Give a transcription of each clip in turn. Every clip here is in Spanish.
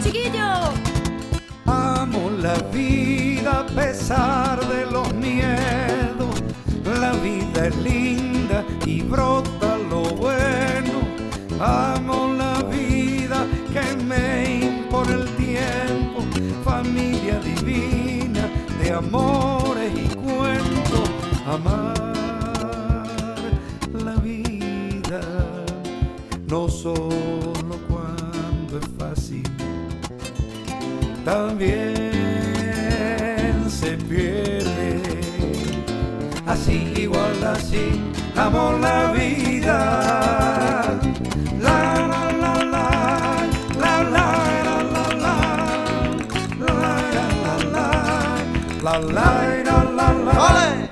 chiquillos! Amo la vida a pesar de los miedos. La vida es linda y brota lo bueno. Amo la vida que me impone el tiempo. Familia divina de amores y cuentos. Amar la vida no solo cuando es fácil, también se pierde. Así, igual así, amo la vida. La la la la, la la la la la, la la la la.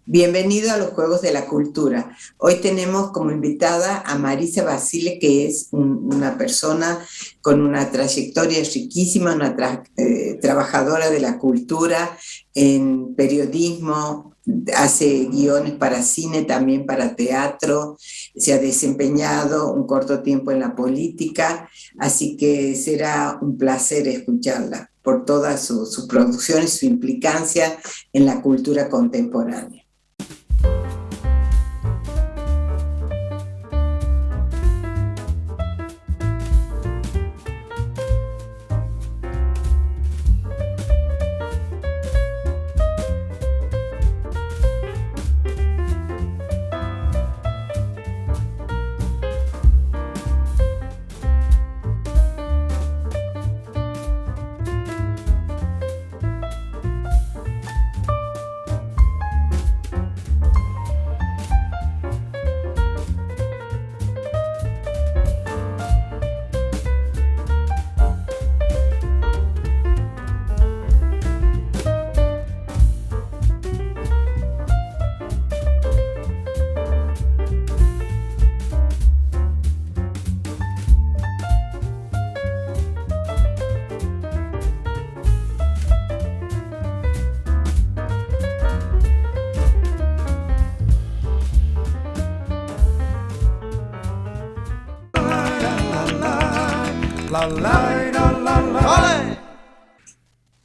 Bienvenido a los Juegos de la Cultura. Hoy tenemos como invitada a Marisa Basile, que es una persona con una trayectoria riquísima, una trabajadora de la cultura en periodismo, hace guiones para cine, también para teatro, se ha desempeñado un corto tiempo en la política, así que será un placer escucharla por todas sus producciones, su implicancia en la cultura contemporánea.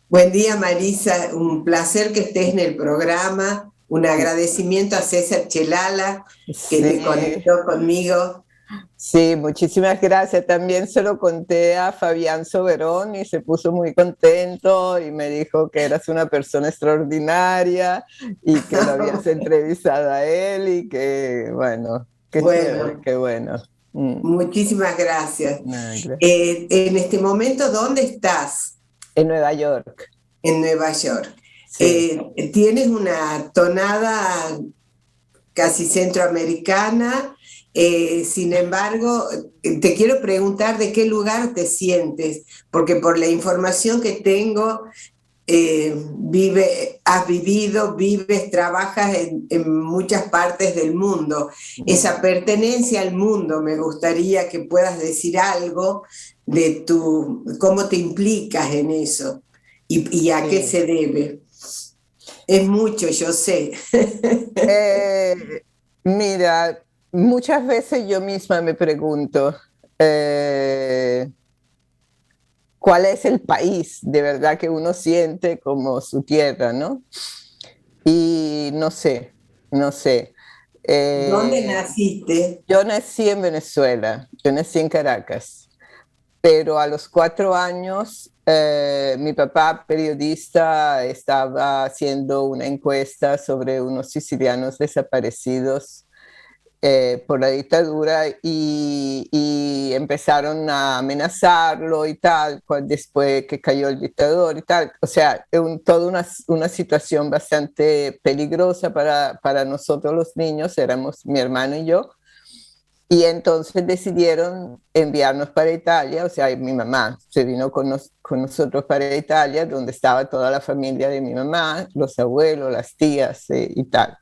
Buen día, Marisa, un placer que estés en el programa, un agradecimiento a César Chelala que te conectó conmigo. Sí, muchísimas gracias. También se lo conté a Fabián Soberón y se puso muy contento y me dijo que eras una persona extraordinaria y que lo habías entrevistado a él y que, bueno, qué chévere, qué bueno. Muchísimas gracias. En este momento, ¿dónde estás? En Nueva York. En Nueva York. Sí. Tienes una tonada casi centroamericana, sin embargo, te quiero preguntar de qué lugar te sientes, porque por la información que tengo, has vivido, vives, trabajas en muchas partes del mundo. Esa pertenencia al mundo, me gustaría que puedas decir algo de cómo te implicas en eso y a qué se debe. Es mucho, yo sé. Mira, muchas veces yo misma me pregunto, ¿cuál es el país de verdad que uno siente como su tierra, no? Y no sé. ¿Dónde naciste? Yo nací en Venezuela, yo nací en Caracas, pero a los 4 años mi papá, periodista, estaba haciendo una encuesta sobre unos sicilianos desaparecidos por la dictadura y empezaron a amenazarlo y tal, después que cayó el dictador y tal. O sea, toda una situación bastante peligrosa para nosotros los niños, éramos mi hermano y yo. Y entonces decidieron enviarnos para Italia, o sea, mi mamá se vino con nosotros para Italia, donde estaba toda la familia de mi mamá, los abuelos, las tías y tal.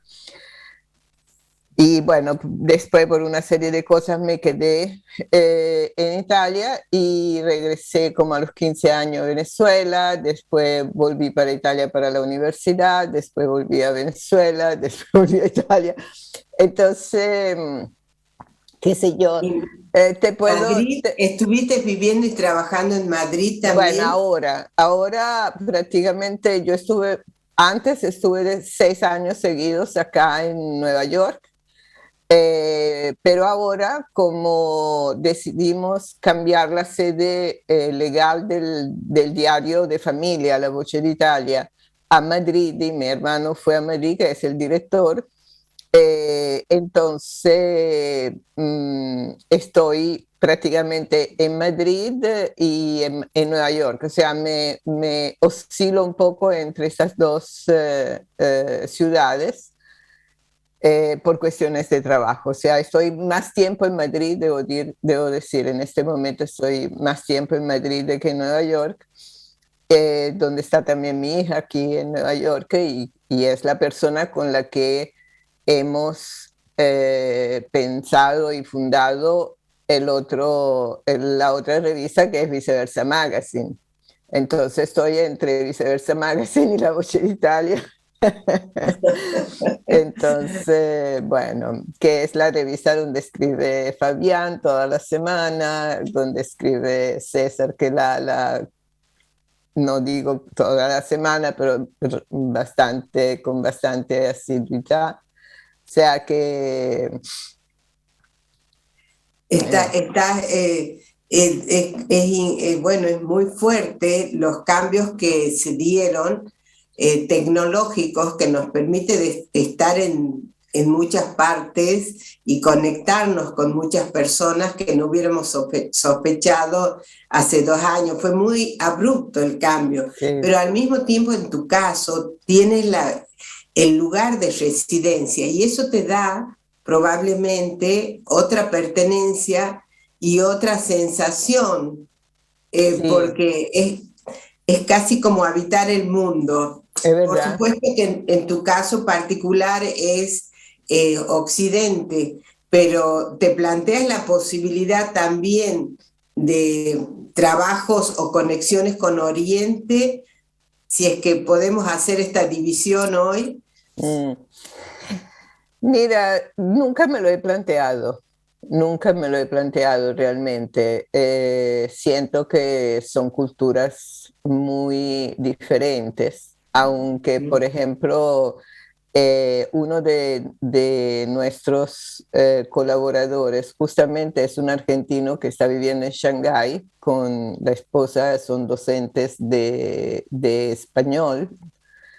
Y bueno, después por una serie de cosas me quedé en Italia y regresé como a los 15 años a Venezuela, después volví para Italia para la universidad, después volví a Venezuela, después volví a Italia. Entonces, qué sé yo, Y te puedo... Madrid, ¿estuviste viviendo y trabajando en Madrid Bueno, también? ahora prácticamente antes estuve de 6 años seguidos acá en Nueva York, pero ahora como decidimos cambiar la sede legal del diario de familia, La Voce d'Italia, a Madrid, y mi hermano fue a Madrid, que es el director, entonces estoy prácticamente en Madrid y en Nueva York, o sea, me oscilo un poco entre estas dos ciudades por cuestiones de trabajo. O sea, estoy más tiempo en Madrid, debo decir, en este momento estoy más tiempo en Madrid que en Nueva York, donde está también mi hija aquí en Nueva York y es la persona con la que hemos pensado y fundado la otra revista que es Viceversa Magazine. Entonces estoy entre Viceversa Magazine y La Voce d'Italia. Entonces, bueno, que es la revista donde escribe Fabián toda la semana, donde escribe César, que no digo toda la semana, pero con bastante asiduidad. O sea que... Está, eh, está, bueno, es muy fuerte los cambios que se dieron tecnológicos que nos permite estar en muchas partes y conectarnos con muchas personas que no hubiéramos sospechado hace 2 años. Fue muy abrupto el cambio, sí, pero al mismo tiempo en tu caso tienes el lugar de residencia y eso te da probablemente otra pertenencia y otra sensación, sí, porque es casi como habitar el mundo. es Por verdad. supuesto que en tu caso particular es Occidente, pero te planteas la posibilidad también de trabajos o conexiones con Oriente, si es que podemos hacer esta división hoy. Mm. Mira, nunca me lo he planteado, nunca me lo he planteado realmente. Siento que son culturas muy diferentes, aunque, por ejemplo, uno de nuestros colaboradores justamente es un argentino que está viviendo en Shanghái con la esposa, son docentes de español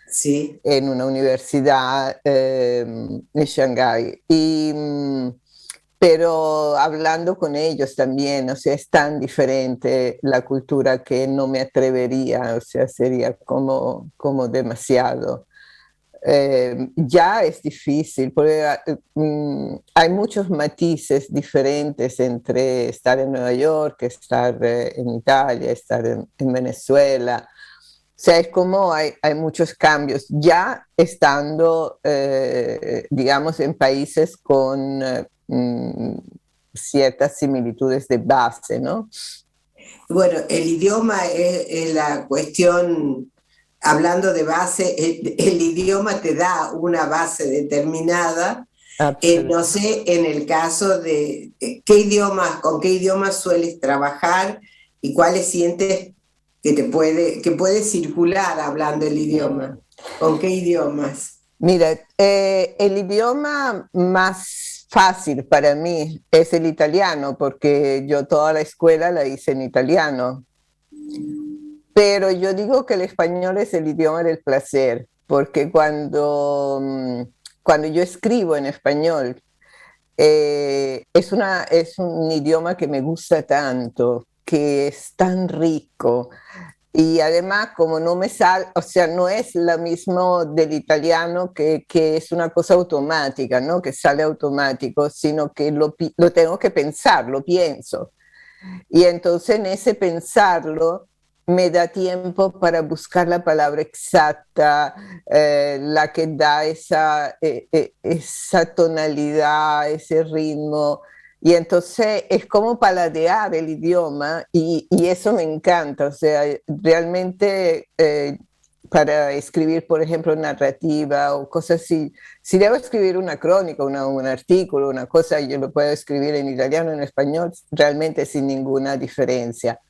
Sí. en una universidad en Shanghái. Pero hablando con ellos también, o sea, es tan diferente la cultura que no me atrevería, o sea, sería como demasiado. Ya es difícil, porque hay muchos matices diferentes entre estar en Nueva York, estar en Italia, estar en Venezuela. O sea, es como hay muchos cambios, ya estando, digamos, en países con ciertas similitudes de base, ¿no? Bueno, el idioma es la cuestión, hablando de base, el idioma te da una base determinada. No Absolutamente. sé, en el caso de qué idiomas, con qué idiomas sueles trabajar y cuáles sientes que puedes circular hablando el idioma. ¿Con qué idiomas? Mira, el idioma más fácil para mí es el italiano, porque yo toda la escuela la hice en italiano. Pero yo digo que el español es el idioma del placer, porque cuando yo escribo en español, es un idioma que me gusta tanto, que es tan rico. Y además, como no me sale, o sea, no es lo mismo del italiano que es una cosa automática, ¿no? Que sale automático, sino que lo tengo que pensar, lo pienso. Y entonces en ese pensarlo me da tiempo para buscar la palabra exacta, la que da esa tonalidad, ese ritmo. Y entonces es como paladear el idioma y eso me encanta. O sea, realmente para escribir, por ejemplo, narrativa o cosas así. Si debo escribir una crónica, un artículo, una cosa, yo lo puedo escribir en italiano, en español, realmente sin ninguna diferencia.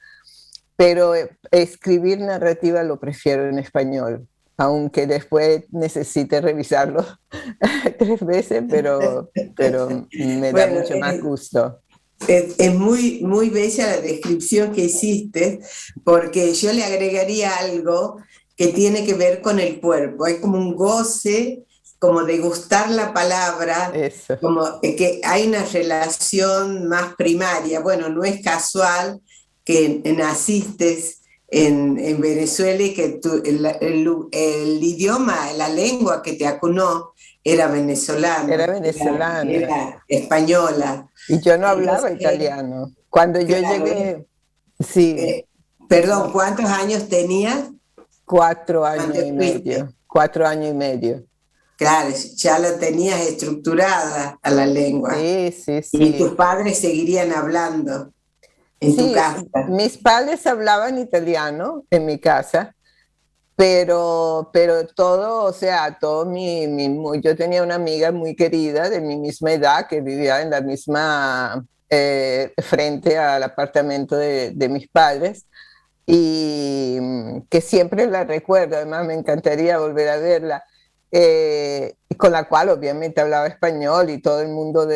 Pero escribir narrativa lo prefiero en español, aunque después necesite revisarlo 3 veces, pero me da Bueno, mucho más gusto. es muy, muy bella la descripción que hiciste, porque yo le agregaría algo que tiene que ver con el cuerpo. Hay como un goce, como de gustar la palabra, Eso. como que hay una relación más primaria. Bueno, no es casual que naciste en Venezuela y que el idioma, la lengua que te acunó era Era venezolano, venezolana era española. y yo no hablaba Entonces, italiano. Cuando yo claro, llegué, sí, perdón, ¿cuántos años tenías 4 años cuando y fuiste? medio, 4 años y medio. Claro, ya lo tenías estructurada a la lengua Sí, sí, y tus sí. padres seguirían hablando en tu Sí, casa. mis padres hablaban italiano en mi casa, pero todo, o sea, yo tenía una amiga muy querida de mi misma edad que vivía en la misma, frente al apartamento de mis padres y que siempre la recuerdo, además me encantaría volver a verla, con la cual obviamente hablaba español y todo el mundo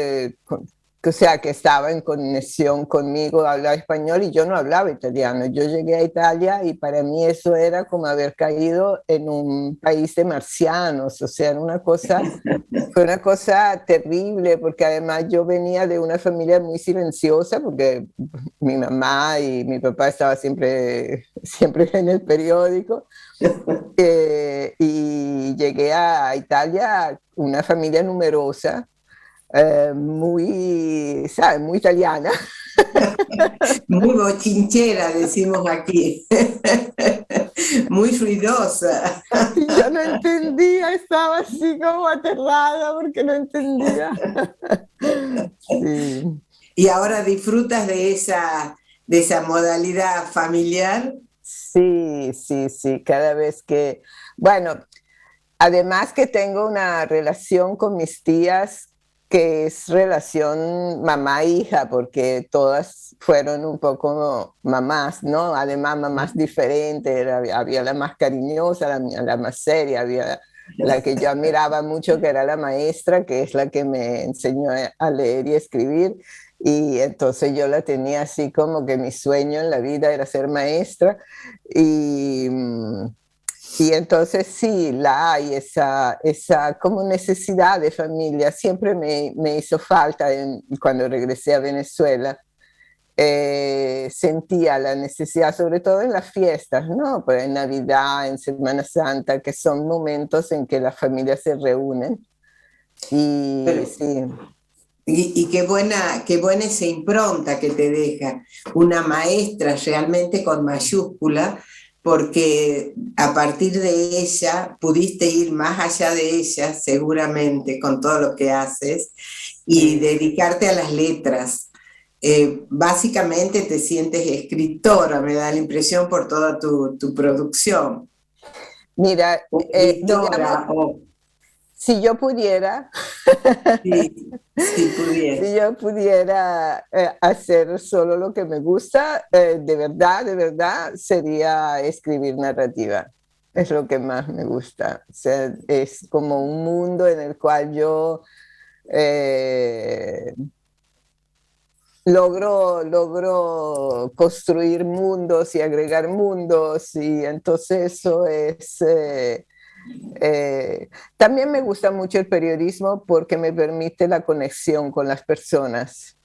o sea, que estaba en conexión conmigo hablaba español y yo no hablaba italiano. Yo llegué a Italia y para mí eso era como haber caído en un país de marcianos, o sea, fue una cosa terrible porque además yo venía de una familia muy silenciosa porque mi mamá y mi papá estaban siempre en el periódico, y llegué a Italia, una familia numerosa, muy, ¿sabes? Muy italiana. Muy bochinchera, decimos aquí. Muy ruidosa. Y yo no entendía, estaba así como aterrada porque no entendía. Sí. Y ahora disfrutas de esa modalidad familiar. Sí, sí, sí, cada vez que, bueno, además que tengo una relación con mis tías que es relación mamá-hija, porque todas fueron un poco mamás, ¿no? Además, mamás diferentes, había la más cariñosa, la más seria, había la que yo admiraba mucho, que era la maestra, que es la que me enseñó a leer y escribir, y entonces yo la tenía así como que mi sueño en la vida era ser maestra, y... y entonces sí, la hay esa como necesidad de familia. Siempre me hizo falta cuando regresé a Venezuela. Sentía la necesidad, sobre todo en las fiestas, ¿no? Pues en Navidad, en Semana Santa, que son momentos en que las familias se reúnen. Y Pero, sí, y qué buena esa impronta que te deja una maestra realmente con mayúscula, porque a partir de ella pudiste ir más allá de ella, seguramente, con todo lo que haces, y sí. dedicarte a las letras. Básicamente te sientes escritora, me da la impresión por toda tu producción, Mira, o digamos, editora, o si yo pudiera, si si pudieras. yo pudiera hacer solo lo que me gusta, de verdad, sería escribir narrativa. Es lo que más me gusta. O sea, es como un mundo en el cual yo eh, logro construir mundos y agregar mundos y entonces eso es... también me gusta mucho el periodismo porque me permite la conexión con las personas,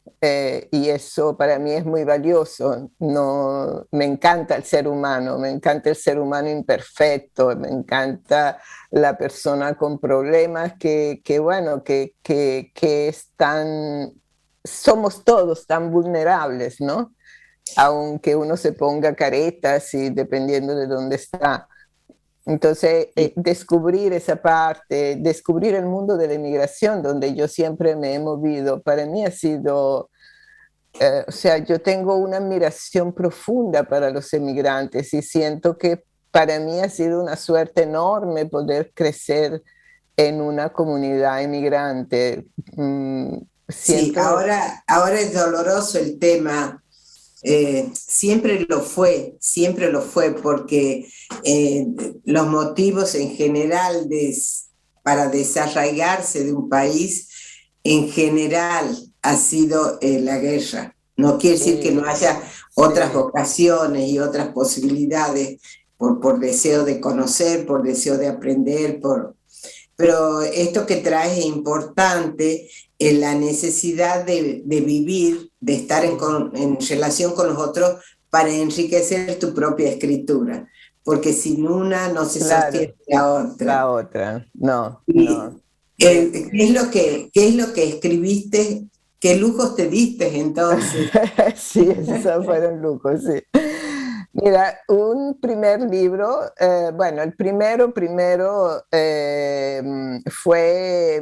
y eso para mí es muy valioso. No, me encanta el ser humano, me encanta el ser humano imperfecto, me encanta la persona con problemas bueno, que es somos todos tan vulnerables, ¿no? Aunque uno se ponga caretas y dependiendo de dónde está. Entonces, descubrir esa parte, descubrir el mundo de la inmigración, donde yo siempre me he movido, para mí ha sido, o sea, yo tengo una admiración profunda para los emigrantes y siento que para mí ha sido una suerte enorme poder crecer en una comunidad inmigrante. Sí, Siento, ahora es doloroso el tema. Siempre lo fue, porque los motivos en general para desarraigarse de un país, en general, ha sido la guerra. No quiere decir que no haya otras sí, vocaciones y otras posibilidades por deseo de conocer, por deseo de aprender, pero esto que trae es importante, la necesidad de vivir, de estar en relación con los otros para enriquecer tu propia escritura, porque sin una no se claro, sostiene la otra. la otra, no, Y, no. Eh, qué es lo que escribiste? ¿Qué lujos te diste entonces? sí, esos fueron lujos, sí. Mira, un primer libro, bueno, el primero fue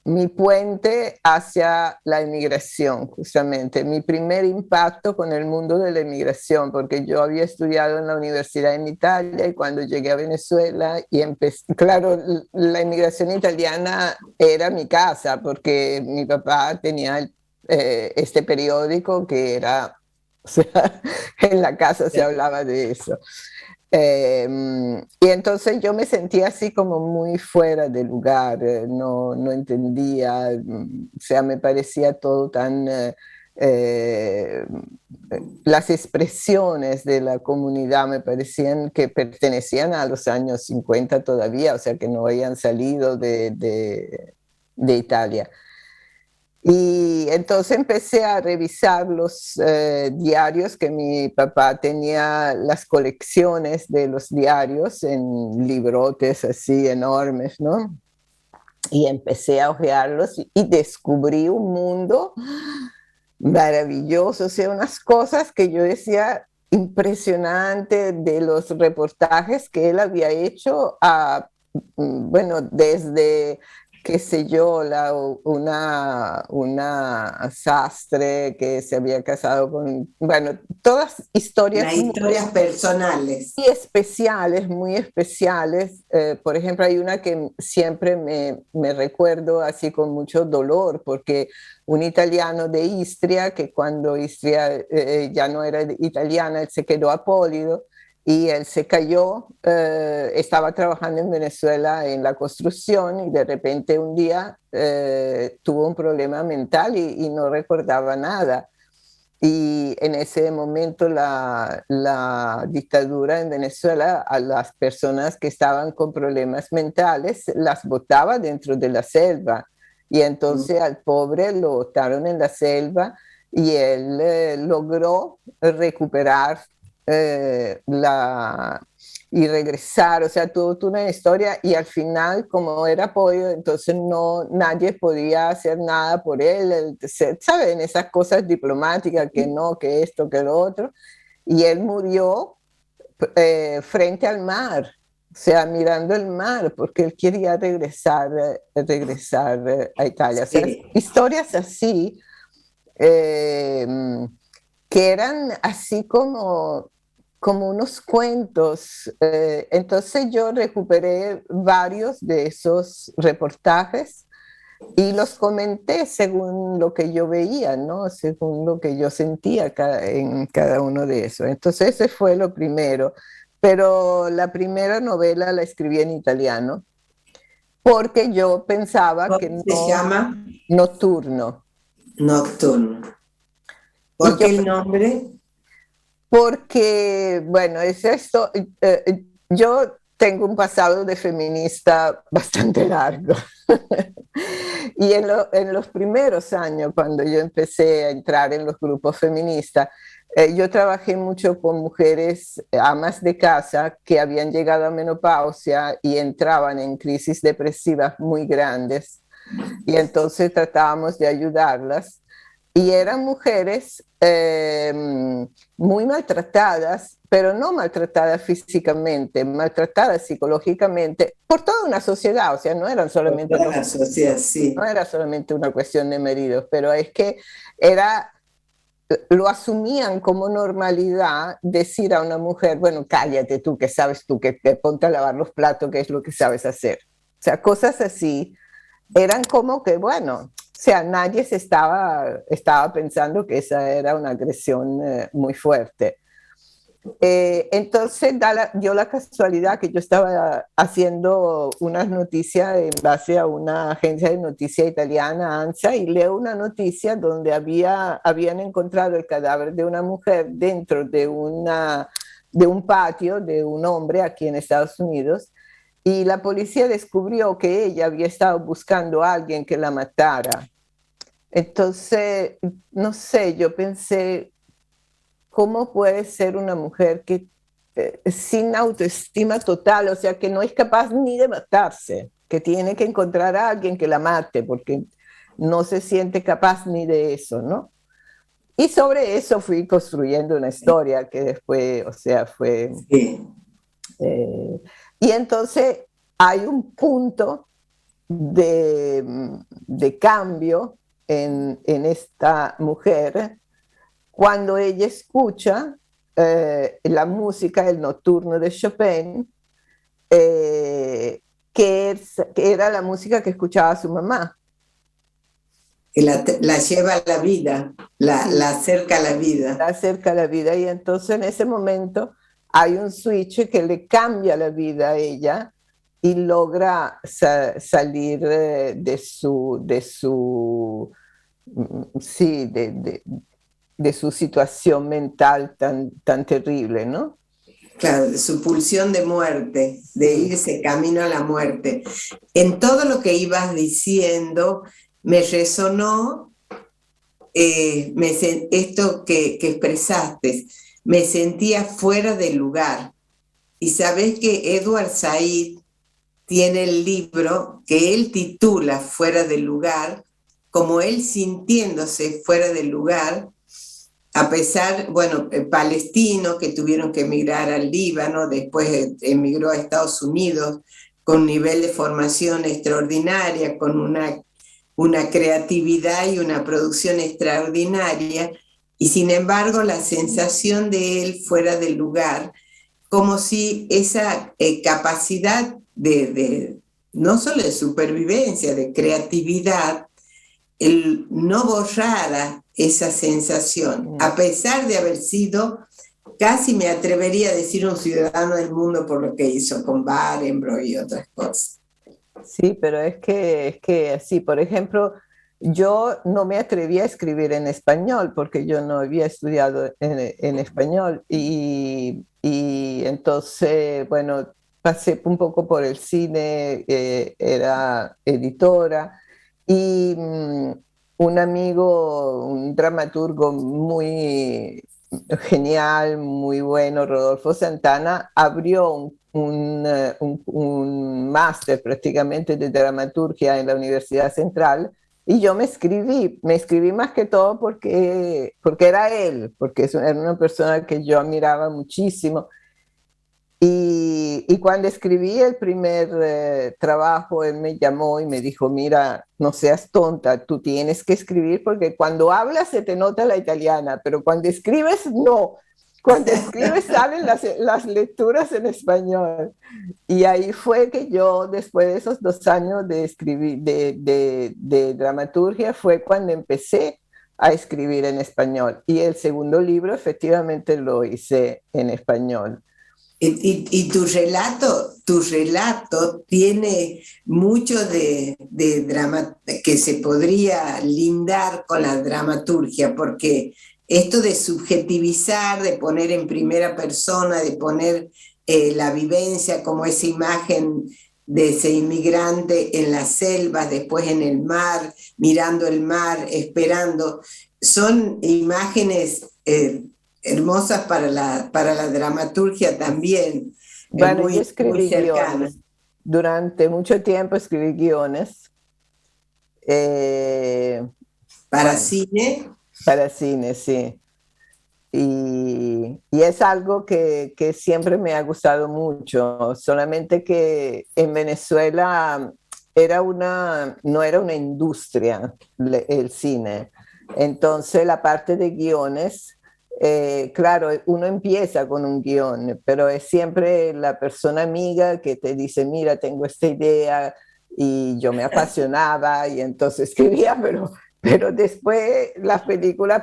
mi puente hacia la inmigración, justamente, mi primer impacto con el mundo de la inmigración, porque yo había estudiado en la universidad en Italia y cuando llegué a Venezuela y empecé, claro, la inmigración italiana era mi casa, porque mi papá tenía este periódico que era, o sea, en la casa se hablaba de eso. Y entonces yo me sentía así como muy fuera de lugar, no entendía, o sea, me parecía todo tan... eh, las expresiones de la comunidad me parecían que pertenecían a los años 50 todavía, o sea, que no habían salido de Italia. Y entonces empecé a revisar los diarios que mi papá tenía, las colecciones de los diarios en librotes así enormes, ¿no? Y empecé a hojearlos y descubrí un mundo maravilloso, o sea, unas cosas que yo decía impresionante de los reportajes que él había hecho bueno, desde qué sé yo, una sastre que se había casado con, bueno, todas Las historias historias personales. muy especiales. Por ejemplo, hay una que siempre me recuerdo así con mucho dolor, porque un italiano de Istria, que cuando Istria ya no era italiana, él se quedó apólido y él se cayó, estaba trabajando en Venezuela en la construcción y de repente un día tuvo un problema mental y no recordaba nada. Y en ese momento la dictadura en Venezuela a las personas que estaban con problemas mentales las botaba dentro de la selva. Y entonces al pobre lo botaron en la selva y él logró recuperar y regresar, o sea, tuvo una historia y al final, como era pollo, entonces nadie podía hacer nada por él, ¿saben? Esas cosas diplomáticas, que no, que esto, que lo otro, y él murió frente al mar, o sea, mirando el mar, porque él quería regresar a Italia. O sea, Sí. historias así, eh, que eran así como unos cuentos. Entonces yo recuperé varios de esos reportajes y los comenté según lo que yo veía, ¿no? Según lo que yo sentía en cada uno de esos. Entonces ese fue lo primero. Pero la primera novela la escribí en italiano porque yo pensaba que ¿Cómo se no, llama? nocturno. Nocturno. Y ¿Por yo qué el nombre? porque, bueno, es esto, yo tengo un pasado de feminista bastante largo. Y en los primeros años, cuando yo empecé a entrar en los grupos feministas, yo trabajé mucho con mujeres amas de casa que habían llegado a menopausia y entraban en crisis depresivas muy grandes. Y entonces tratábamos de ayudarlas y eran mujeres muy maltratadas, pero no maltratadas físicamente, maltratadas psicológicamente por toda una sociedad, o sea, Por toda la sociedad, no sí. era solamente una cuestión de maridos, pero es que era lo asumían como normalidad decir a una mujer, bueno, cállate tú, que sabes tú, que te ponte a lavar los platos, que es lo que sabes hacer. O sea, cosas así eran como que, bueno, o sea, nadie estaba pensando que esa era una agresión muy fuerte. Entonces dio la casualidad que yo estaba haciendo unas noticias en base a una agencia de noticias italiana, ANSA, y leo una noticia donde habían encontrado el cadáver de una mujer dentro de un patio de un hombre aquí en Estados Unidos, y la policía descubrió que ella había estado buscando a alguien que la matara. Entonces, no sé, yo pensé, ¿cómo puede ser una mujer que sin autoestima total, o sea, que no es capaz ni de matarse, que tiene que encontrar a alguien que la mate porque no se siente capaz ni de eso, ¿no? Y sobre eso fui construyendo una historia que después, o sea, fue... Sí. Y entonces hay un punto de cambio en esta mujer cuando ella escucha la música, el nocturno de Chopin, que era la música que escuchaba su mamá. Que la lleva a la vida, la acerca a la vida. La acerca a la vida, y entonces en ese momento hay un switch que le cambia la vida a ella y logra salir sí, de su situación mental tan terrible, ¿no? Claro, de su pulsión de muerte, de irse camino a la muerte. En todo lo que ibas diciendo, me resonó esto que expresaste. Me sentía fuera de lugar. Y sabes que Edward Said tiene el libro que él titula Fuera del lugar, como él sintiéndose fuera del lugar, a pesar, bueno, palestinos que tuvieron que emigrar al Líbano, después emigró a Estados Unidos con un nivel de formación extraordinaria, con una creatividad y una producción extraordinaria, y sin embargo la sensación de él fuera del lugar, como si esa capacidad no solo de supervivencia, de creatividad, el no borrara esa sensación, a pesar de haber sido, casi me atrevería a decir, un ciudadano del mundo por lo que hizo con Barenboim y otras cosas. Sí, pero es que así, por ejemplo, yo no me atreví a escribir en español porque yo no había estudiado en español y entonces, bueno, pasé un poco por el cine, era editora y un amigo, un dramaturgo muy genial, muy bueno, Rodolfo Santana, abrió un máster prácticamente de dramaturgia en la Universidad Central y yo me escribí más que todo porque era él, porque era una persona que yo admiraba muchísimo. Y cuando escribí el primer trabajo, él me llamó y me dijo, mira, no seas tonta, tú tienes que escribir porque cuando hablas se te nota la italiana, pero cuando escribes no. Cuando escribes salen las lecturas en español. Y ahí fue que yo, después de esos 2 años de escribir, de dramaturgia, fue cuando empecé a escribir en español. Y el segundo libro efectivamente lo hice en español. Y tu relato tiene mucho de drama que se podría lindar con la dramaturgia, porque esto de subjetivizar, de poner en primera persona, de poner la vivencia como esa imagen de ese inmigrante en las selvas, después en el mar, mirando el mar, esperando, son imágenes hermosas para la dramaturgia también. Bueno, Muy, yo muy escribí cercana. guiones. Durante mucho tiempo escribí guiones. Para Bueno, cine, para cine, sí. Y es algo que siempre me ha gustado mucho, solamente que en Venezuela no era una industria el cine. Entonces la parte de guiones, claro, uno empieza con un guión, pero es siempre la persona amiga que te dice, mira, tengo esta idea y yo me apasionaba y entonces escribía, pero después la película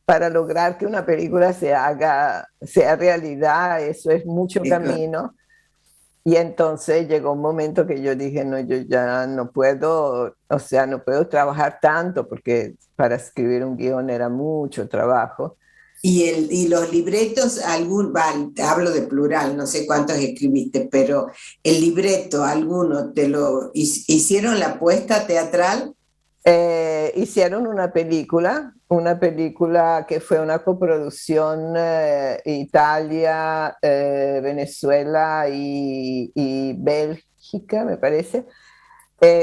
para lograr que una película sea realidad, eso es mucho camino. Y entonces llegó un momento que yo dije, no, yo ya no puedo, o sea, no puedo trabajar tanto porque para escribir un guión era mucho trabajo. Y los libretos, hablo de plural, no sé cuántos escribiste, pero el libreto, ¿alguno te lo hicieron la puesta teatral? Hicieron una película que fue una coproducción Italia, Venezuela y Bélgica, me parece.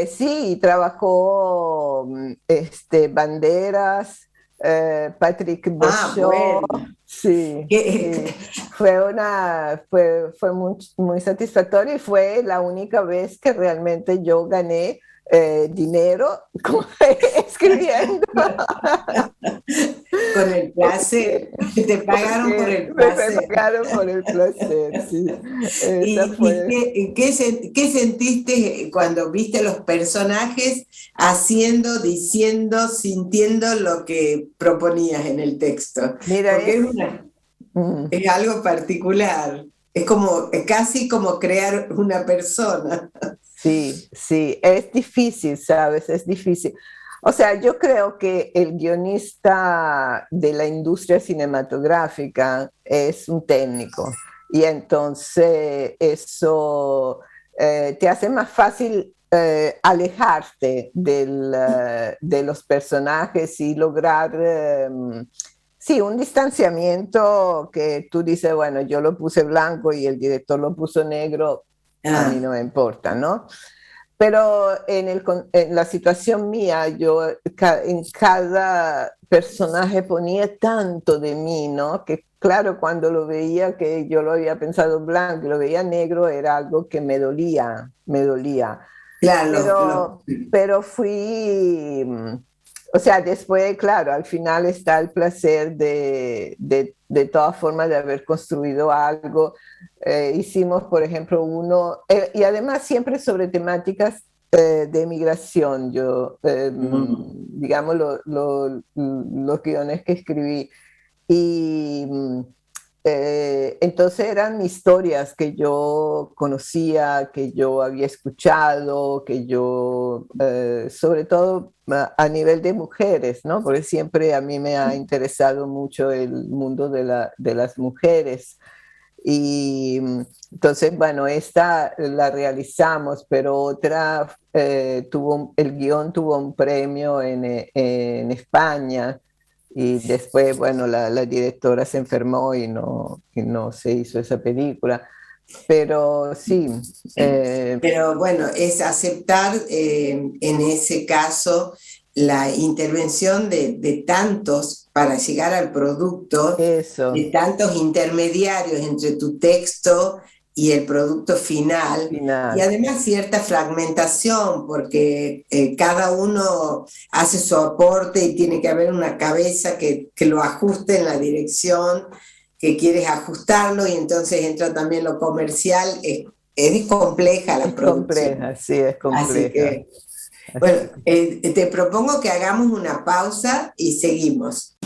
Sí, trabajó Banderas, Patrick Bauchot, Bueno. sí, sí. Fue muy, muy satisfactorio y fue la única vez que realmente yo gané dinero escribiendo. Con el placer, te pagaron por el placer. Me pagaron por el placer, sí. ¿Qué sentiste cuando viste los personajes haciendo, diciendo, sintiendo lo que proponías en el texto? Mira, porque es algo particular, es casi como crear una persona. Sí, sí, es difícil, ¿sabes? Es difícil. O sea, yo creo que el guionista de la industria cinematográfica es un técnico y entonces eso te hace más fácil alejarte de los personajes y lograr, sí, un distanciamiento que tú dices, bueno, yo lo puse blanco y el director lo puso negro, a mí no me importa, ¿no? Pero en la situación mía, yo en cada personaje ponía tanto de mí, ¿no? Que claro, cuando lo veía, que yo lo había pensado blanco y lo veía negro, era algo que me dolía, me dolía. Claro, pero fui, o sea, después, claro, al final está el placer de todas formas de haber construido algo. Hicimos, por ejemplo, uno, y además siempre sobre temáticas de migración, digamos, los guiones que escribí. Y entonces eran historias que yo conocía, que yo había escuchado, que yo, sobre todo a nivel de mujeres, ¿no? Porque siempre a mí me ha interesado mucho el mundo de las mujeres. Y entonces, bueno, esta la realizamos, pero otra, el guión tuvo un premio en España y después, bueno, la directora se enfermó y no se hizo esa película. Pero sí. Pero bueno, es aceptar en ese caso la intervención de tantos para llegar al producto, Eso. de tantos intermediarios entre tu texto y el producto final. Y además cierta fragmentación, porque cada uno hace su aporte y tiene que haber una cabeza que lo ajuste en la dirección que quieres ajustarlo, y entonces entra también lo comercial. Es compleja la producción. Compleja, sí, es compleja. Así que, bueno, te propongo que hagamos una pausa y seguimos.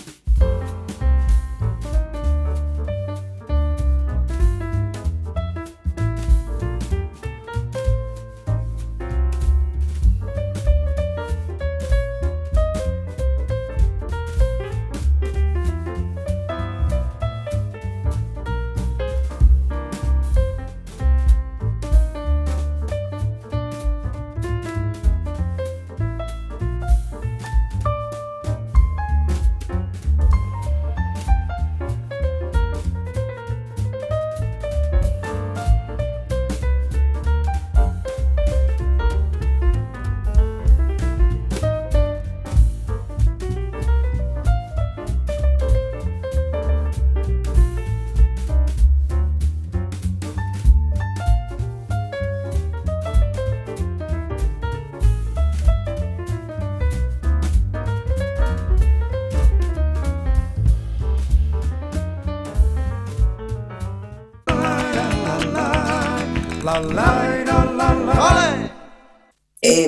la la la la.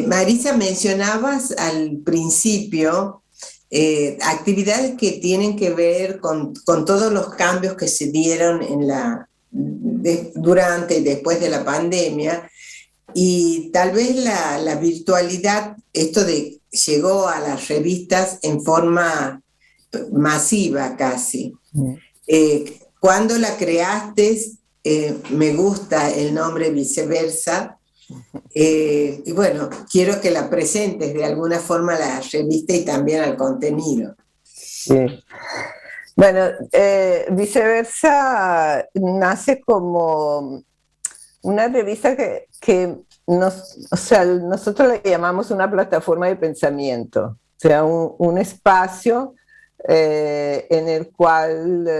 Marisa, mencionabas al principio actividades que tienen que ver con todos los cambios que se dieron durante y después de la pandemia, y tal vez la virtualidad, llegó a las revistas en forma masiva casi. Cuando la creaste, me gusta el nombre Viceversa. Y bueno, quiero que la presentes de alguna forma a la revista y también al contenido. Sí. Bueno, Viceversa nace como una revista que nosotros le llamamos una plataforma de pensamiento, o sea, un espacio en el cual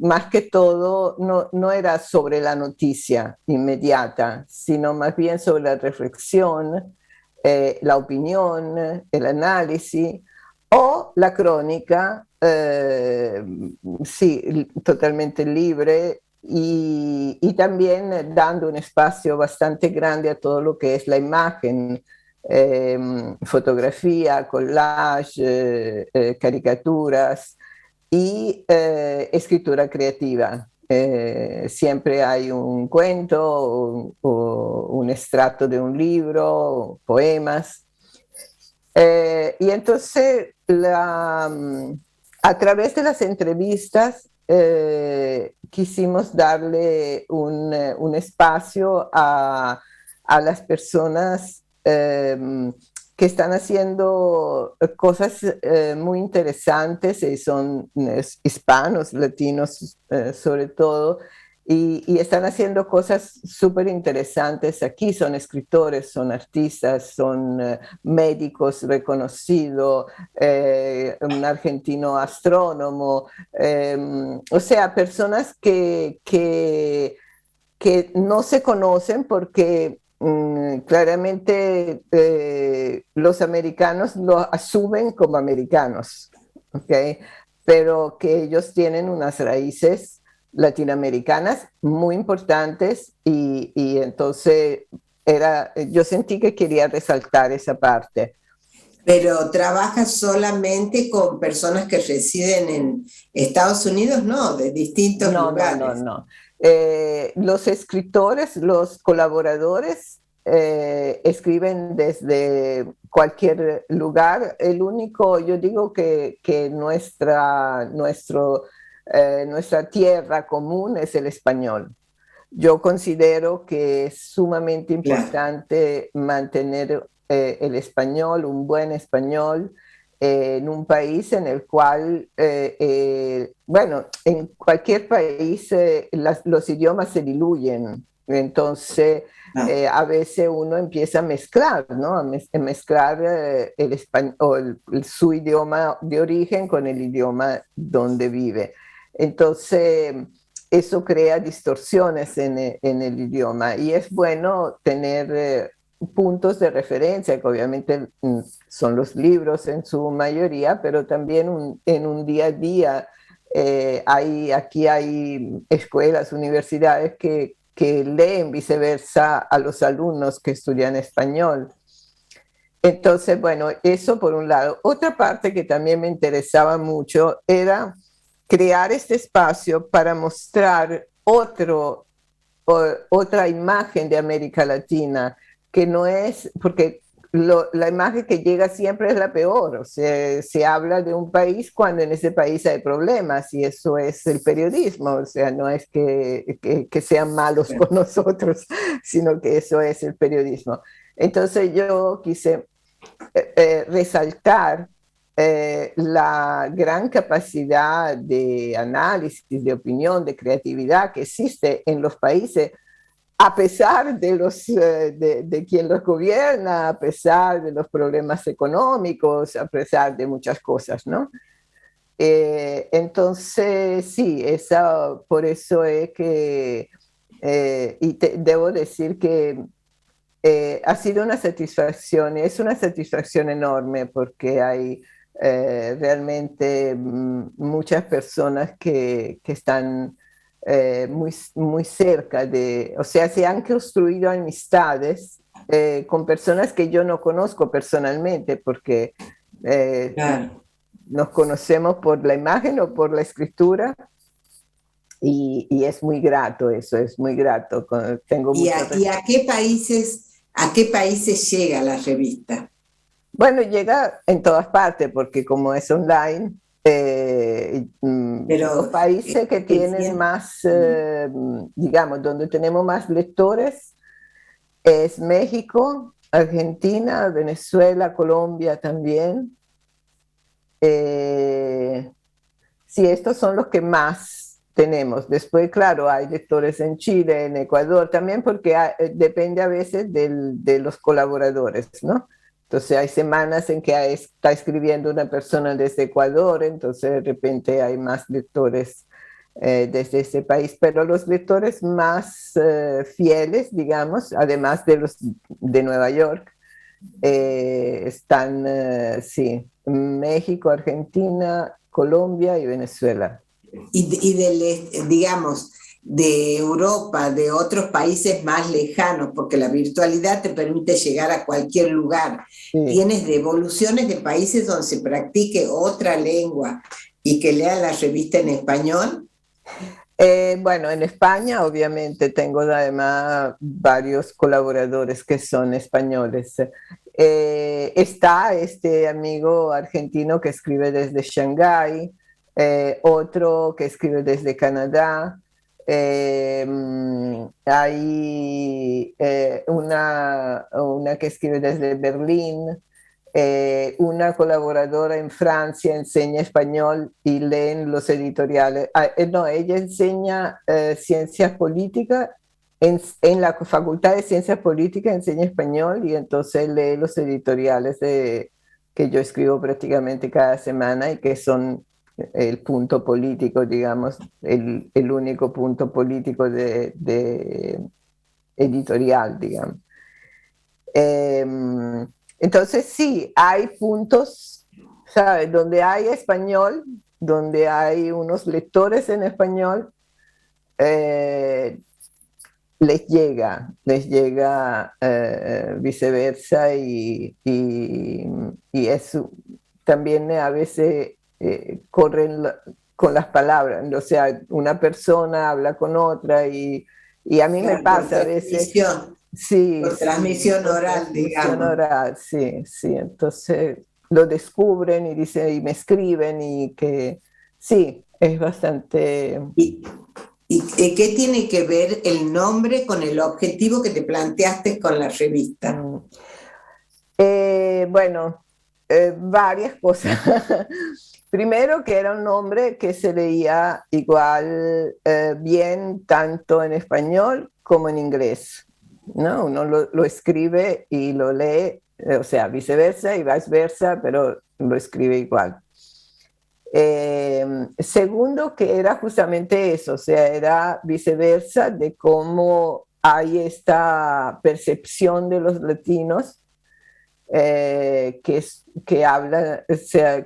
más que todo no era sobre la noticia inmediata, sino más bien sobre la reflexión, la opinión, el análisis o la crónica, sí, totalmente libre y también dando un espacio bastante grande a todo lo que es la imagen, fotografía, collage, caricaturas y escritura creativa. Siempre hay un cuento o un extracto de un libro, poemas. Y entonces, a través de las entrevistas, quisimos darle un espacio a las personas que están haciendo cosas muy interesantes y son hispanos, latinos sobre todo, y están haciendo cosas súper interesantes aquí. Son escritores, son artistas, son médicos reconocidos, un argentino astrónomo, o sea, personas que no se conocen porque claramente los americanos lo asumen como americanos, ¿okay? Pero que ellos tienen unas raíces latinoamericanas muy importantes y entonces yo sentí que quería resaltar esa parte. Pero ¿trabajas solamente con personas que residen en Estados Unidos? No, de distintos lugares. No. Los escritores, los colaboradores escriben desde cualquier lugar. El único, yo digo que nuestra tierra común es el español. Yo considero que es sumamente importante mantener el español, un buen español, en un país en el cual, bueno, en cualquier país los idiomas se diluyen. Entonces, a veces uno empieza a mezclar, ¿no? A mezclar el español, su idioma de origen con el idioma donde vive. Entonces, eso crea distorsiones en el idioma y es bueno tener puntos de referencia, que obviamente son los libros en su mayoría, pero también en un día a día aquí hay escuelas, universidades que leen Viceversa a los alumnos que estudian español. Entonces, bueno, eso por un lado. Otra parte que también me interesaba mucho era crear este espacio para mostrar otra imagen de América Latina, que no es, porque la imagen que llega siempre es la peor, o sea, se habla de un país cuando en ese país hay problemas y eso es el periodismo, o sea, no es que sean malos con nosotros, sino que eso es el periodismo. Entonces yo quise resaltar la gran capacidad de análisis, de opinión, de creatividad que existe en los países, a pesar de quien los gobierna, a pesar de los problemas económicos, a pesar de muchas cosas, ¿no? Entonces, sí, por eso es que, debo decir que ha sido una satisfacción, es una satisfacción enorme porque hay realmente muchas personas que están muy cerca de, o sea, se han construido amistades con personas que yo no conozco personalmente, porque eh, Claro. nos conocemos por la imagen o por la escritura, y es muy grato eso, es muy grato. Tengo ¿Y mucho y a qué países llega la revista? Bueno, llega en todas partes porque como es online, los Pero, países que tienen entiendo. más, digamos, donde tenemos más lectores es México, Argentina, Venezuela, Colombia también. Eh, sí, estos son los que más tenemos. Después, claro, hay lectores en Chile, en Ecuador, también porque depende a veces de los colaboradores, ¿no? Entonces hay semanas en que está escribiendo una persona desde Ecuador, entonces de repente hay más lectores desde ese país, pero los lectores más fieles, digamos, además de los de Nueva York, están, sí, México, Argentina, Colombia y Venezuela. Digamos, de Europa, de otros países más lejanos, porque la virtualidad te permite llegar a cualquier lugar. Sí. ¿Tienes devoluciones de países donde se practique otra lengua y que lea la revista en español? Bueno, en España obviamente tengo además varios colaboradores que son españoles. Está este amigo argentino que escribe desde Shanghái, otro que escribe desde Canadá. Hay una que escribe desde Berlín. Una colaboradora en Francia enseña español y leen los editoriales. No, ella enseña ciencias políticas en la Facultad de Ciencias Políticas, enseña español y entonces lee los editoriales que yo escribo prácticamente cada semana y que son el punto político, digamos, el único punto político de editorial, digamos. Eh, entonces sí, hay puntos, ¿sabes? Donde hay español, donde hay unos lectores en español, eh, les llega viceversa y eso también a veces corren con las palabras, o sea, una persona habla con otra y a mí me Claro, pasa a veces. Sí, por sí, transmisión por oral, transmisión digamos. oral, sí, sí. Entonces lo descubren y dicen y me escriben y que sí, es bastante. ¿Y, y qué tiene que ver el nombre con el objetivo que te planteaste con la revista? mm, bueno, varias cosas. Primero que era un nombre que se leía igual bien tanto en español como en inglés, ¿no? Uno lo escribe y lo lee, o sea, viceversa y viceversa, pero lo escribe igual. Segundo, que era justamente eso, o sea, era viceversa de cómo hay esta percepción de los latinos que habla, o sea,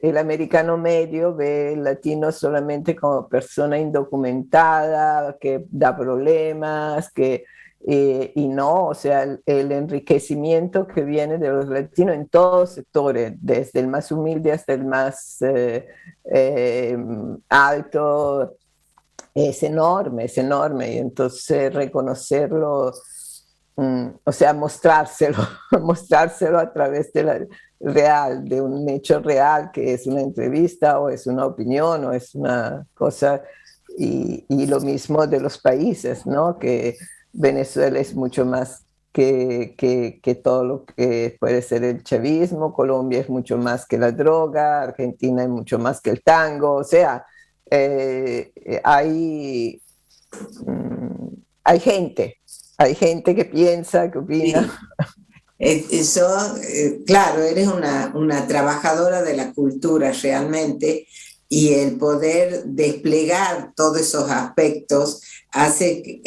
el americano medio ve el latino solamente como persona indocumentada, que da problemas, y no, o sea, el enriquecimiento que viene de los latinos en todos sectores, desde el más humilde hasta el más eh, alto, es enorme, y entonces reconocerlo, o sea, mostrárselo, mostrárselo a través de la real, de un hecho real, que es una entrevista o es una opinión o es una cosa, y lo mismo de los países, ¿no? Que Venezuela es mucho más que todo lo que puede ser el chavismo, Colombia es mucho más que la droga, Argentina es mucho más que el tango, o sea, eh, hay, mm, hay gente, hay gente que piensa, que opina. Sí. Eso, claro, eres una trabajadora de la cultura realmente y el poder desplegar todos esos aspectos hace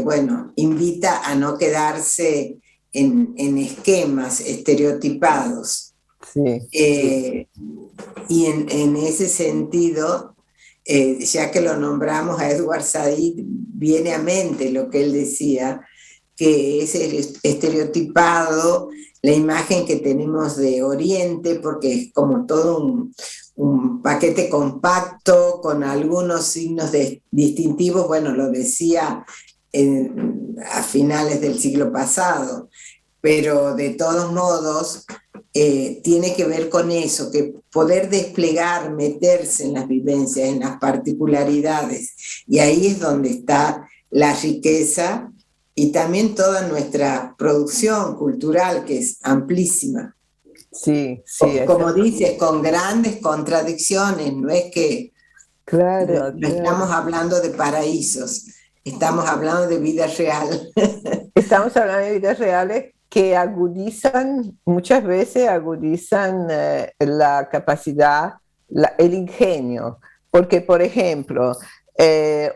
bueno, invita a no quedarse en esquemas estereotipados. Sí, Eh, y en ese sentido, ya que lo nombramos a Edward Said, viene a mente lo que él decía, que es el estereotipado, la imagen que tenemos de Oriente, porque es como todo un paquete compacto con algunos signos distintivos, bueno, lo decía a finales del siglo pasado, pero de todos modos tiene que ver con eso, que poder desplegar, meterse en las vivencias, en las particularidades, y ahí es donde está la riqueza y también toda nuestra producción cultural, que es amplísima. Sí, sí. Como dices, con grandes contradicciones, no es que claro, no estamos hablando de paraísos, estamos hablando de vida real. Estamos hablando de vidas reales que agudizan, muchas veces agudizan la capacidad, el ingenio, porque por ejemplo,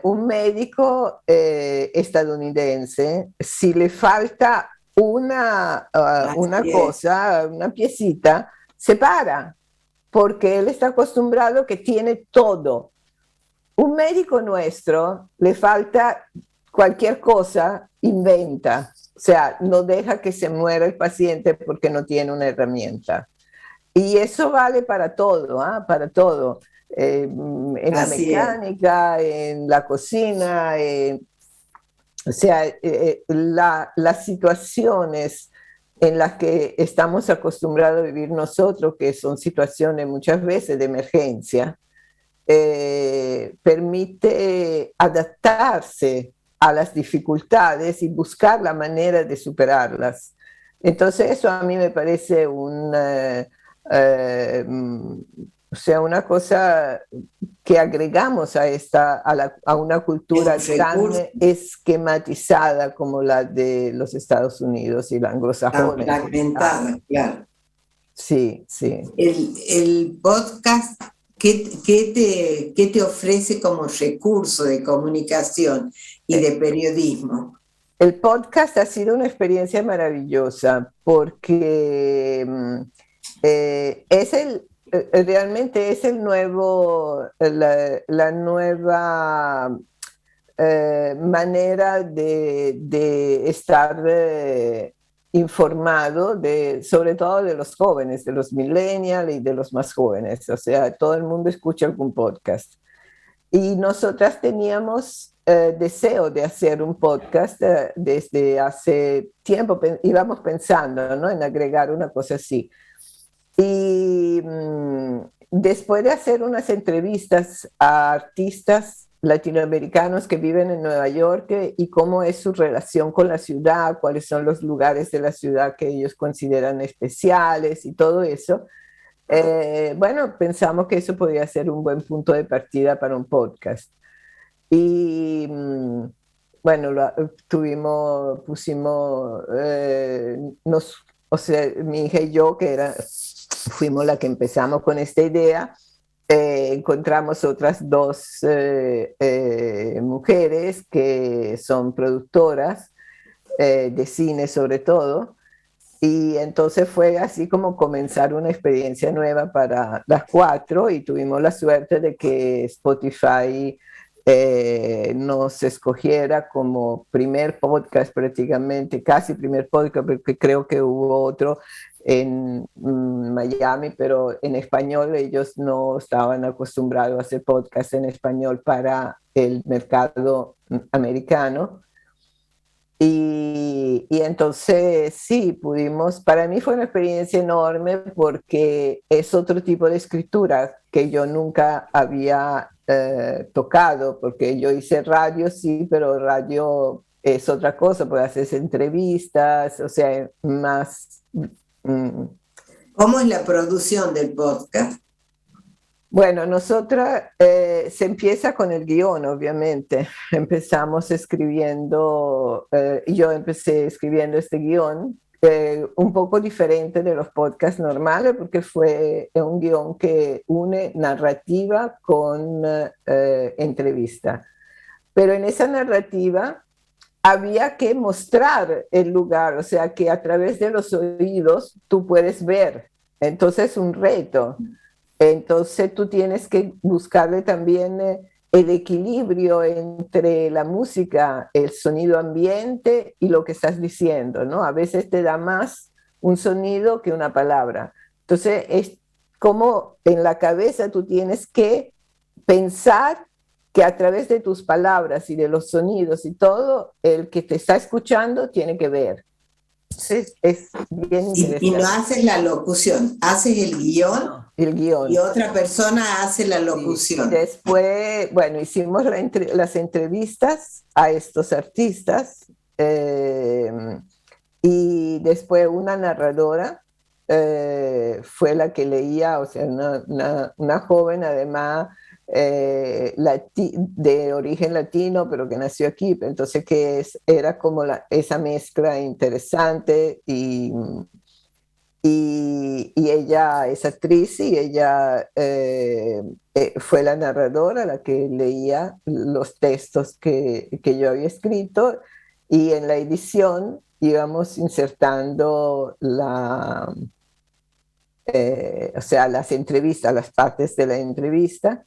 un médico estadounidense, si le falta una cosa, una piecita, se para, porque él está acostumbrado que tiene todo. Un médico nuestro le falta cualquier cosa, inventa, o sea, no deja que se muera el paciente porque no tiene una herramienta. Y eso vale para todo, ¿eh? Para todo. En la mecánica, en la cocina, o sea, las situaciones en las que estamos acostumbrados a vivir nosotros, que son situaciones muchas veces de emergencia, permite adaptarse a las dificultades y buscar la manera de superarlas. Entonces eso a mí me parece o sea, una cosa que agregamos a una cultura tan esquematizada como la de los Estados Unidos y la anglosajona. Tan fragmentada, claro. Sí, sí. El podcast, ¿qué te ofrece como recurso de comunicación y de periodismo? El podcast ha sido una experiencia maravillosa porque realmente es el nuevo, la nueva manera de estar informado, sobre todo de los jóvenes, de los millennials y de los más jóvenes. O sea, todo el mundo escucha algún podcast. Y nosotras teníamos deseo de hacer un podcast desde hace tiempo, íbamos pensando, ¿no?, en agregar una cosa así. Y después de hacer unas entrevistas a artistas latinoamericanos que viven en Nueva York y cómo es su relación con la ciudad, cuáles son los lugares de la ciudad que ellos consideran especiales y todo eso, bueno, pensamos que eso podría ser un buen punto de partida para un podcast. Y bueno, pusimos, o sea, mi hija y yo, fuimos la que empezamos con esta idea, encontramos otras dos mujeres que son productoras de cine sobre todo, y entonces fue así como comenzar una experiencia nueva para las cuatro, y tuvimos la suerte de que Spotify nos escogiera como primer podcast prácticamente, casi primer podcast, porque creo que hubo otro en Miami, pero en español ellos no estaban acostumbrados a hacer podcast en español para el mercado americano. Y entonces sí, para mí fue una experiencia enorme porque es otro tipo de escritura que yo nunca había tocado, porque yo hice radio, sí, pero radio es otra cosa, pues haces entrevistas, o sea, más... ¿Cómo es la producción del podcast? Bueno, nosotras se empieza con el guión, obviamente. Empezamos escribiendo, yo empecé escribiendo este guión, un poco diferente de los podcasts normales, porque fue un guión que une narrativa con entrevista. Pero en esa narrativa había que mostrar el lugar, o sea, que a través de los oídos tú puedes ver. Entonces, un reto. Entonces tú tienes que buscarle también el equilibrio entre la música, el sonido ambiente y lo que estás diciendo, ¿no? A veces te da más un sonido que una palabra. Entonces es como en la cabeza tú tienes que pensar que a través de tus palabras y de los sonidos y todo, el que te está escuchando tiene que ver. Entonces es bien Y no interesante. haces la locución, haces el guión El y guión. otra persona hace la Sí. Y locución. después, bueno, hicimos las entrevistas a estos artistas eh, y después una narradora fue la que leía, o sea, una joven además de origen latino, pero que nació aquí, entonces era como esa mezcla interesante y ella es actriz y ella fue la narradora, la que leía los textos que yo había escrito y en la edición íbamos insertando o sea, las entrevistas, las partes de la entrevista.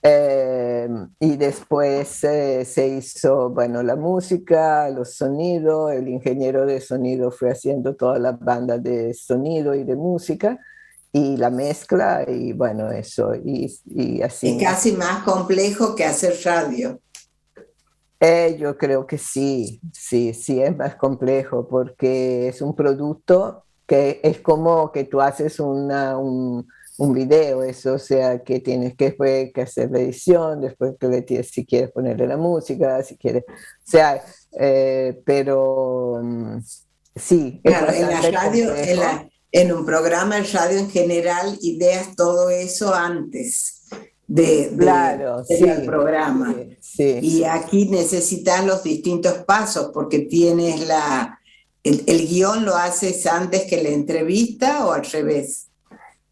Y después se hizo, bueno, la música, los sonidos, el ingeniero de sonido fue haciendo toda la banda de sonido y de música y la mezcla y bueno, eso, y así. Es casi más complejo que hacer radio. Yo creo que sí, sí, sí es más complejo porque es un producto que es como que tú haces un video, eso, o sea, que tienes que hacer la edición, después que si quieres ponerle la música, si quieres, o sea, pero sí, es Claro, en la bastante radio, complejo. en un programa de radio en general, ideas todo eso antes de Claro, hacerlo al sí, programa. sí, sí. Y aquí necesitas los distintos pasos porque tienes el guión lo haces antes que la entrevista o al revés.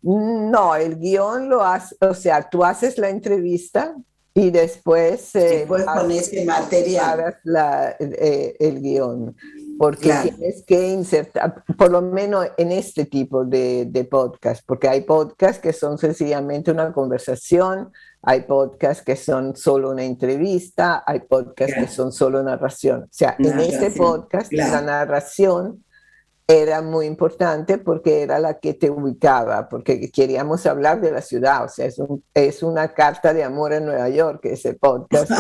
No, el guión lo hace, o sea, tú haces la entrevista y después Después con ese material, preparas el guión, porque claro. tienes que insertar, por lo menos en este tipo de podcast, porque hay podcasts que son sencillamente una conversación, hay podcasts que son solo una entrevista, hay podcasts que Claro, son solo narración. O sea, en este narración, podcast, la claro. narración era muy importante porque era la que te ubicaba, porque queríamos hablar de la ciudad, o sea, es una carta de amor en Nueva York, ese podcast.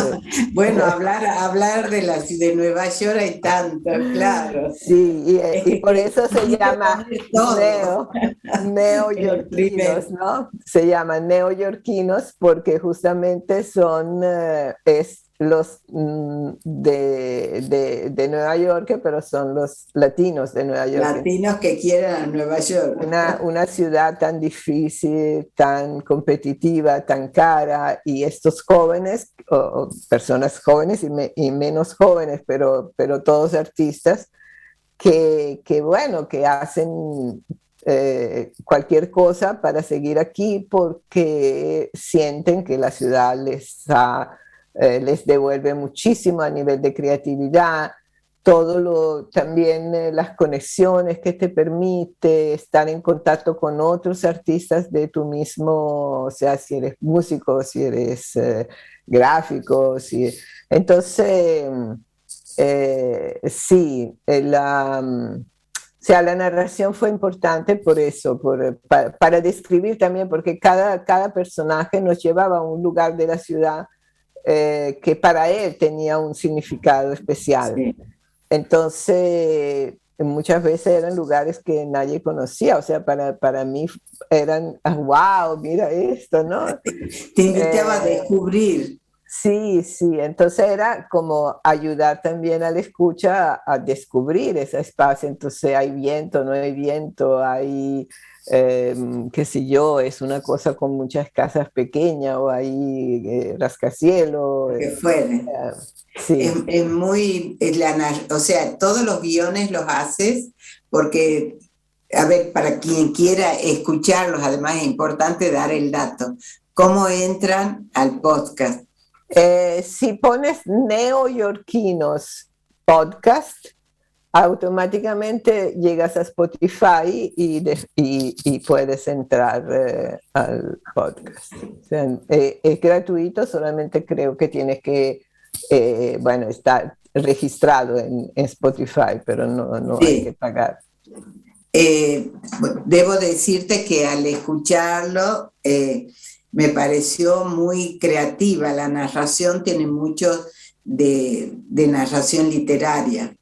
Bueno, hablar de Nueva York hay tanto, claro. Sí, Es y por que eso se quisiste llama poner todo en el neoyorquinos, primero. ¿no? Se llaman neoyorquinos porque justamente son es los de Nueva York, pero son los latinos de Nueva York. Latinos que quieren a Nueva York. Una ciudad tan difícil, tan competitiva, tan cara, y estos jóvenes, o personas jóvenes y menos jóvenes, pero todos artistas, bueno, que hacen cualquier cosa para seguir aquí porque sienten que la ciudad les devuelve muchísimo a nivel de creatividad, también las conexiones que te permite estar en contacto con otros artistas de tu mismo, o sea, si eres músico, si eres gráfico, entonces sí, o sea, la narración fue importante por eso, para describir también, porque cada personaje nos llevaba a un lugar de la ciudad que para él tenía un significado especial. Sí. Entonces, muchas veces eran lugares que nadie conocía, o sea, para mí eran, wow, mira esto, ¿no? Te invitaba a Eh, descubrir. sí, sí, entonces era como ayudar también al escucha a descubrir ese espacio, entonces hay viento, no hay viento, hay, qué sé yo, es una cosa con muchas casas pequeñas o hay rascacielos, Que fuera. sí. Es muy, o sea, todos los guiones los haces porque, a ver, para quien quiera escucharlos, además es importante dar el dato. ¿Cómo entran al podcast? Si pones neoyorquinos podcast, automáticamente llegas a Spotify y puedes entrar al podcast. O sea, es gratuito, solamente creo que tienes que, bueno, estar registrado en Spotify, pero no hay que Sí. pagar. Debo decirte que al escucharlo me pareció muy creativa. La narración tiene mucho de narración literaria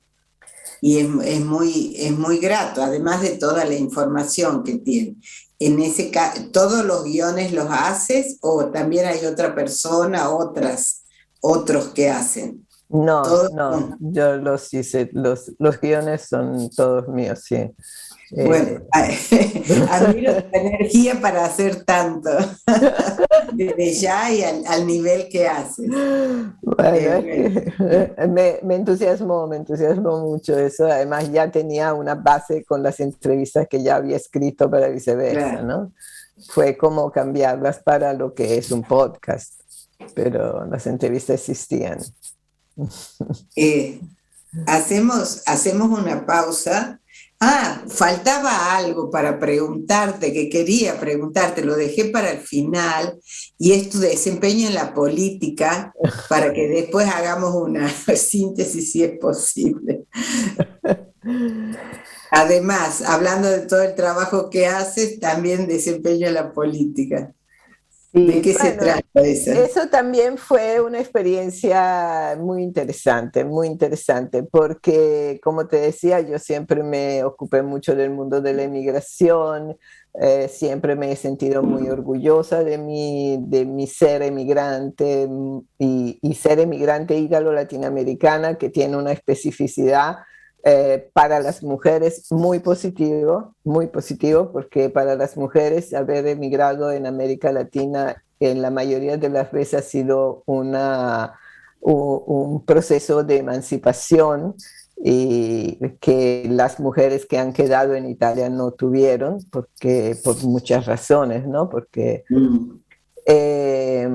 y es muy grato, además de toda la información que tiene. En ese caso, ¿todos los guiones los haces o también hay otra persona, otros que hacen? No, Todos no, son- yo los hice, los guiones son todos míos, sí. Bueno, Eh, admiro tu energía para hacer tanto, desde ya y al nivel que haces. Bueno, es Bueno, que me entusiasmó mucho eso. Además, ya tenía una base con las entrevistas que ya había escrito para viceversa, claro. ¿no? Fue como cambiarlas para lo que es un podcast, pero las entrevistas existían. Eh, hacemos una pausa. Ah, faltaba algo para preguntarte, que quería preguntarte, lo dejé para el final, y es tu desempeño en la política, para que después hagamos una síntesis si es posible. Además, hablando de todo el trabajo que haces, también desempeño en la política. ¿De Sí, qué se bueno, trata esa? eso también fue una experiencia muy interesante, porque como te decía, yo siempre me ocupé mucho del mundo de la emigración, siempre me he sentido muy orgullosa de mi ser emigrante y ser emigrante ítalo-latinoamericana, que tiene una especificidad para las mujeres muy positivo, porque para las mujeres haber emigrado en América Latina en la mayoría de las veces ha sido un proceso de emancipación y que las mujeres que han quedado en Italia no tuvieron, porque, por muchas razones, ¿no? Porque Mm. eh,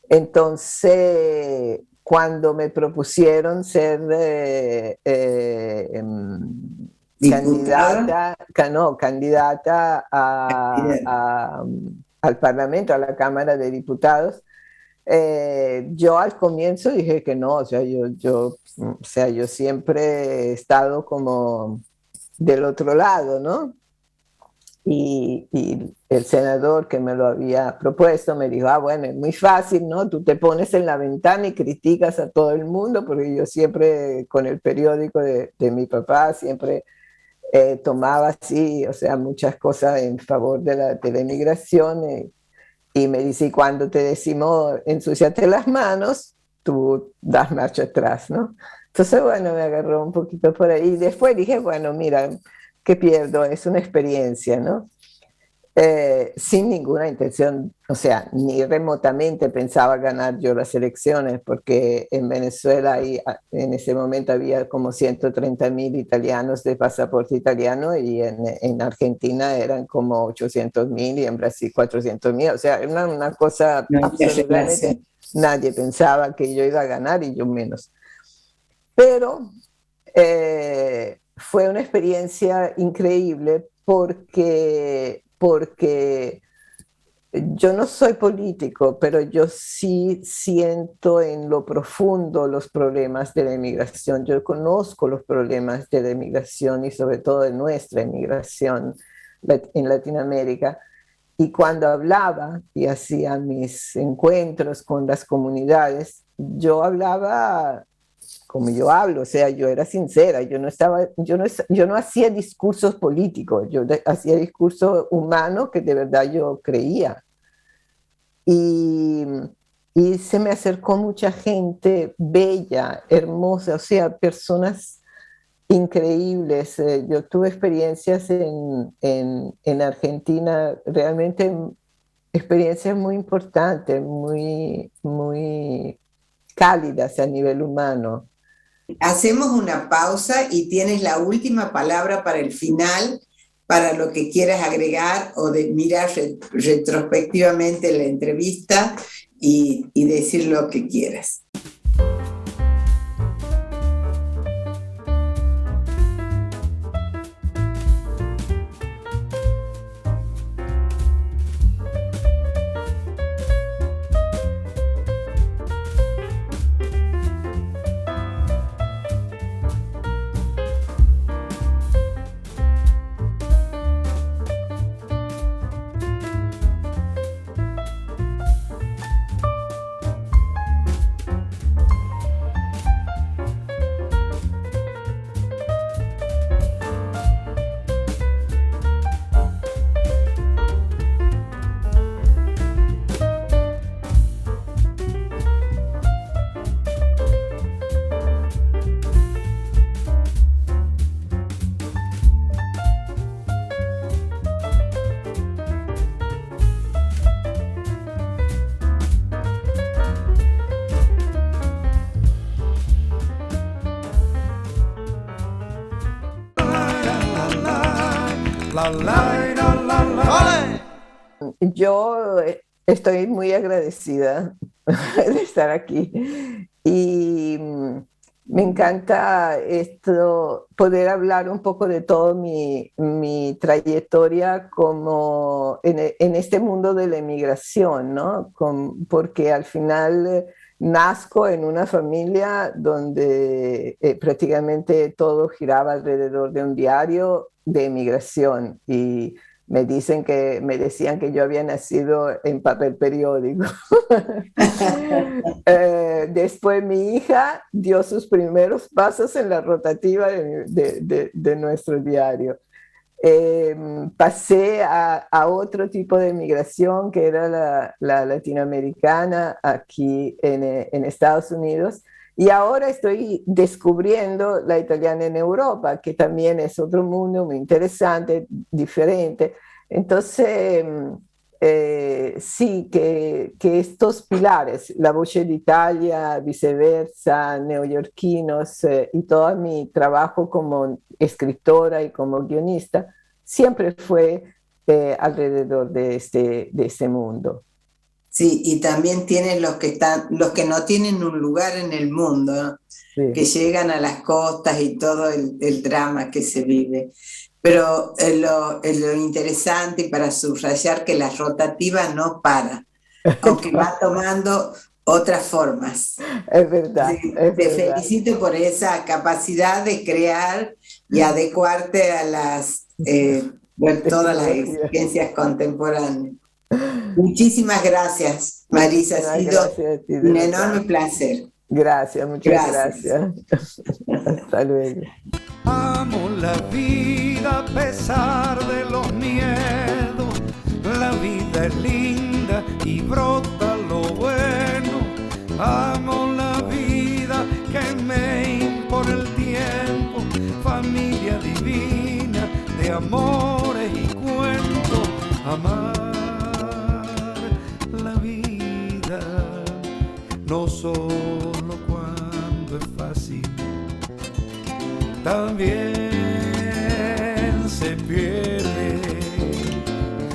entonces, cuando me propusieron ser ¿Diputada? candidata al Parlamento, a la Cámara de Diputados, yo al comienzo dije que no, o sea, o sea, yo siempre he estado como del otro lado, ¿no? Y el senador que me lo había propuesto me dijo, ah, bueno, es muy fácil, ¿no? Tú te pones en la ventana y criticas a todo el mundo, porque yo siempre con el periódico de mi papá, siempre tomaba así, o sea, muchas cosas en favor de la inmigración. Y me dice, y cuando te decimos ensuciate las manos, tú das marcha atrás, ¿no? Entonces, bueno, me agarró un poquito por ahí. Y después dije, bueno, mira, ¿qué pierdo? Es una experiencia, ¿no? Sin ninguna intención, o sea, ni remotamente pensaba ganar yo las elecciones, porque en Venezuela en ese momento había como 130.000 italianos de pasaporte italiano y en Argentina eran como 800.000 y en Brasil 400.000, o sea, era una cosa No había absolutamente, relación. nadie pensaba que yo iba a ganar y yo menos. Pero fue una experiencia increíble porque yo no soy político, pero yo sí siento en lo profundo los problemas de la inmigración. Yo conozco los problemas de la inmigración y sobre todo de nuestra inmigración en Latinoamérica. Y cuando hablaba y hacía mis encuentros con las comunidades, yo hablaba como yo hablo, o sea, yo era sincera, yo no hacía discursos políticos, hacía discursos humanos que de verdad yo creía. Y, y se me acercó mucha gente bella, hermosa, o sea, personas increíbles. Yo tuve experiencias en Argentina, realmente experiencias muy importantes, muy cálidas a nivel humano. Hacemos una pausa y tienes la última palabra para el final, para lo que quieras agregar o de mirar retrospectivamente la entrevista y decir lo que quieras. la la la la la. Yo estoy muy agradecida de estar aquí y me encanta esto, poder hablar un poco de toda mi trayectoria como en este mundo de la emigración, ¿no? Porque al final nazco en una familia donde prácticamente todo giraba alrededor de un diario de emigración y me decían que yo había nacido en papel periódico. Después mi hija dio sus primeros pasos en la rotativa de nuestro diario. Pasé a otro tipo de migración que era la latinoamericana aquí en Estados Unidos. Y ahora estoy descubriendo la italiana en Europa, que también es otro mundo muy interesante, diferente. Entonces, sí, que estos pilares, La Voce d'Italia, Viceversa, Neoyorquinos y todo mi trabajo como escritora y como guionista, siempre fue alrededor de este mundo. Sí, y también tienes los que no tienen un lugar en el mundo, ¿no? Sí. Que llegan a las costas y todo el drama que se vive. Pero lo interesante y para subrayar que la rotativa no para, aunque va tomando otras formas. Es verdad. Sí, es te verdad. felicito por esa capacidad de crear y adecuarte a todas las exigencias contemporáneas. Muchísimas gracias, Marisa. Ha sido Gracias a ti, de un verdad. enorme placer. Gracias, muchas Gracias. gracias. Hasta luego. Amo la vida a pesar de los miedos. La vida es linda y brota lo bueno. Amo la vida que me impone el tiempo. Familia divina de amores y cuentos. Amar la vida no solo cuando es fácil, también se pierde.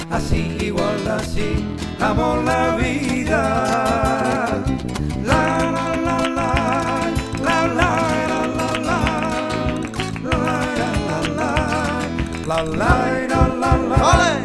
Así, igual así, amo la vida. La la la la, la la la la, la la la la, la la la la.